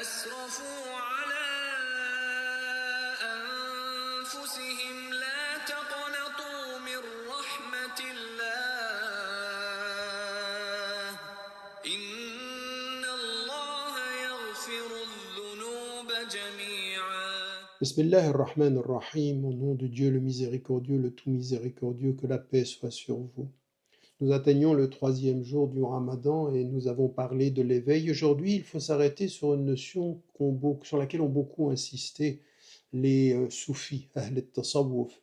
أسرفوا على أنفسهم لا تقنطوا من رحمة الله إن الله يغفر الذنوب جميعا. Bismillah ar-Rahman ar-Rahim, au nom de Dieu le miséricordieux, le tout miséricordieux, que la paix soit sur vous. Nous atteignons le 3e jour du Ramadan et nous avons parlé de l'éveil. Aujourd'hui, il faut s'arrêter sur une notion sur laquelle ont beaucoup insisté les soufis, Ahl al-Tasawwuf.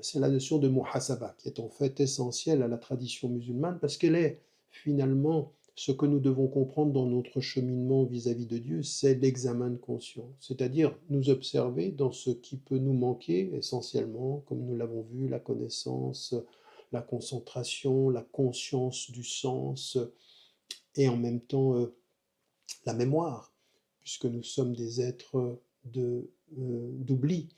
C'est la notion de muhasaba, qui est en fait essentielle à la tradition musulmane parce qu'elle est finalement ce que nous devons comprendre dans notre cheminement vis-à-vis de Dieu, c'est l'examen de conscience, c'est-à-dire nous observer dans ce qui peut nous manquer essentiellement, comme nous l'avons vu, la connaissance, la concentration, la conscience du sens et en même temps la mémoire, puisque nous sommes des êtres d'oubli.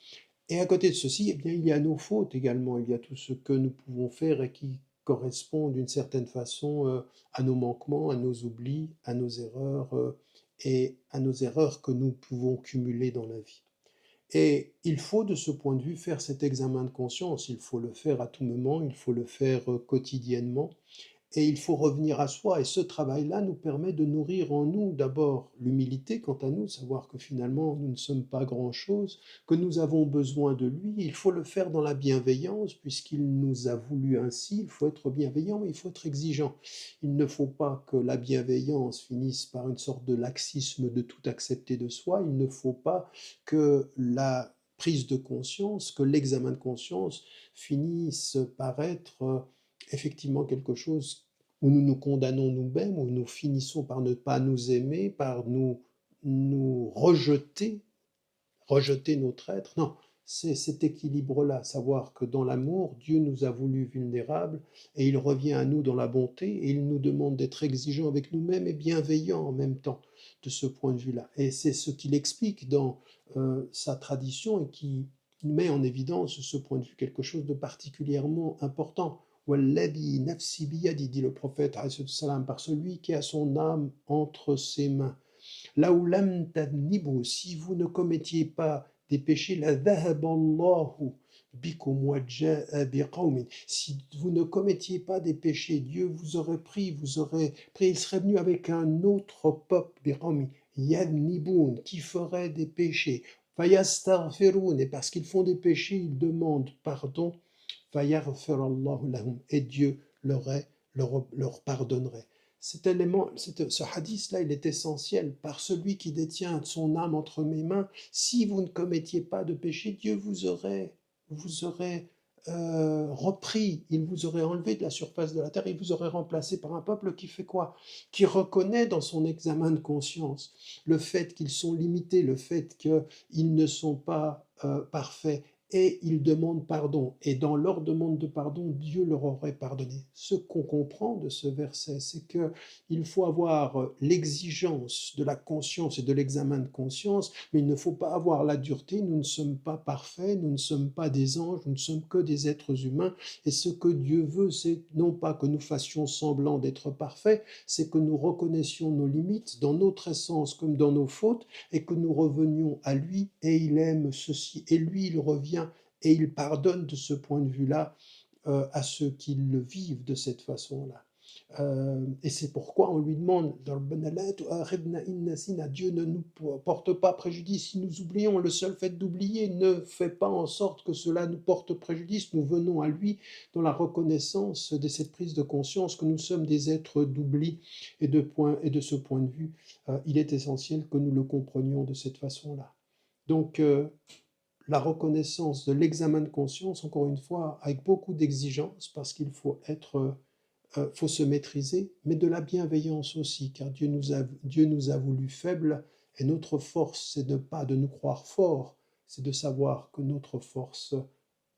Et à côté de ceci, eh bien, il y a nos fautes également, il y a tout ce que nous pouvons faire et qui correspond d'une certaine façon à nos manquements, à nos oublis, à nos erreurs et à nos erreurs que nous pouvons cumuler dans la vie. Et il faut de ce point de vue faire cet examen de conscience, il faut le faire à tout moment, il faut le faire quotidiennement, et il faut revenir à soi. Et ce travail-là nous permet de nourrir en nous d'abord l'humilité quant à nous, savoir que finalement nous ne sommes pas grand-chose, que nous avons besoin de lui. Il faut le faire dans la bienveillance, puisqu'il nous a voulu ainsi. Il faut être bienveillant, mais il faut être exigeant. Il ne faut pas que la bienveillance finisse par une sorte de laxisme de tout accepter de soi. Il ne faut pas que la prise de conscience, que l'examen de conscience finisse par être effectivement quelque chose où nous nous condamnons nous-mêmes, où nous finissons par ne pas nous aimer, par nous rejeter notre être. Non, c'est cet équilibre-là, savoir que dans l'amour, Dieu nous a voulu vulnérables et il revient à nous dans la bonté et il nous demande d'être exigeants avec nous-mêmes et bienveillants en même temps de ce point de vue-là. Et c'est ce qu'il explique dans sa tradition et qui met en évidence ce point de vue quelque chose de particulièrement important. Walladhi nafsi biyadi, dit le prophète, par celui qui a son âme entre ses mains. Laoulam tadnibu, si vous ne commettiez pas des péchés, la dhahaballahu bikum wa ja'a biqawmin. Si vous ne commettiez pas des péchés, Dieu vous aurait pris, il serait venu avec un autre peuple, biqawmin yadnibun, qui ferait des péchés. Fayastaghfirun, et parce qu'ils font des péchés, ils demandent pardon. Fayaghfirallahu lahum, et Dieu leur pardonnerait. Ce hadith-là, il est essentiel. Par celui qui détient son âme entre mes mains, si vous ne commettiez pas de péché, Dieu vous aurait repris, il vous aurait enlevé de la surface de la terre, il vous aurait remplacé par un peuple qui fait quoi? Qui reconnaît dans son examen de conscience le fait qu'ils sont limités, le fait qu'ils ne sont pas parfaits, et ils demandent pardon. Et dans leur demande de pardon, Dieu leur aurait pardonné. Ce qu'on comprend de ce verset, c'est qu'il faut avoir l'exigence de la conscience et de l'examen de conscience, mais il ne faut pas avoir la dureté. Nous ne sommes pas parfaits, nous ne sommes pas des anges, nous ne sommes que des êtres humains. Et ce que Dieu veut, c'est non pas que nous fassions semblant d'être parfaits, c'est que nous reconnaissions nos limites dans notre essence comme dans nos fautes, et que nous revenions à lui, et il aime ceci, et lui il revient et il pardonne de ce point de vue-là à ceux qui le vivent de cette façon-là. Et c'est pourquoi on lui demande, Dieu ne nous porte pas préjudice si nous oublions. Le seul fait d'oublier ne fait pas en sorte que cela nous porte préjudice. Nous venons à lui dans la reconnaissance de cette prise de conscience que nous sommes des êtres d'oubli, et de ce point de vue, il est essentiel que nous le comprenions de cette façon-là. Donc, la reconnaissance de l'examen de conscience, encore une fois, avec beaucoup d'exigence, parce qu'il faut faut se maîtriser, mais de la bienveillance aussi, car Dieu nous a voulu faibles, et notre force, c'est pas de nous croire forts, c'est de savoir que notre force,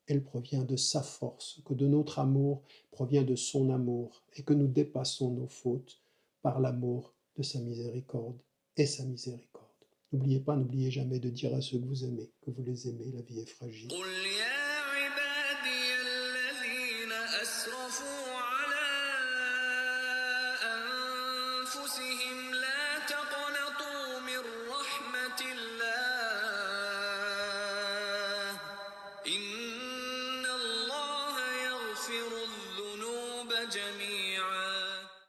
elle provient de sa force, que de notre amour provient de son amour, et que nous dépassons nos fautes par l'amour de sa miséricorde et sa miséricorde. N'oubliez pas, n'oubliez jamais de dire à ceux que vous aimez, que vous les aimez, la vie est fragile. يغفر الذنوب جميعا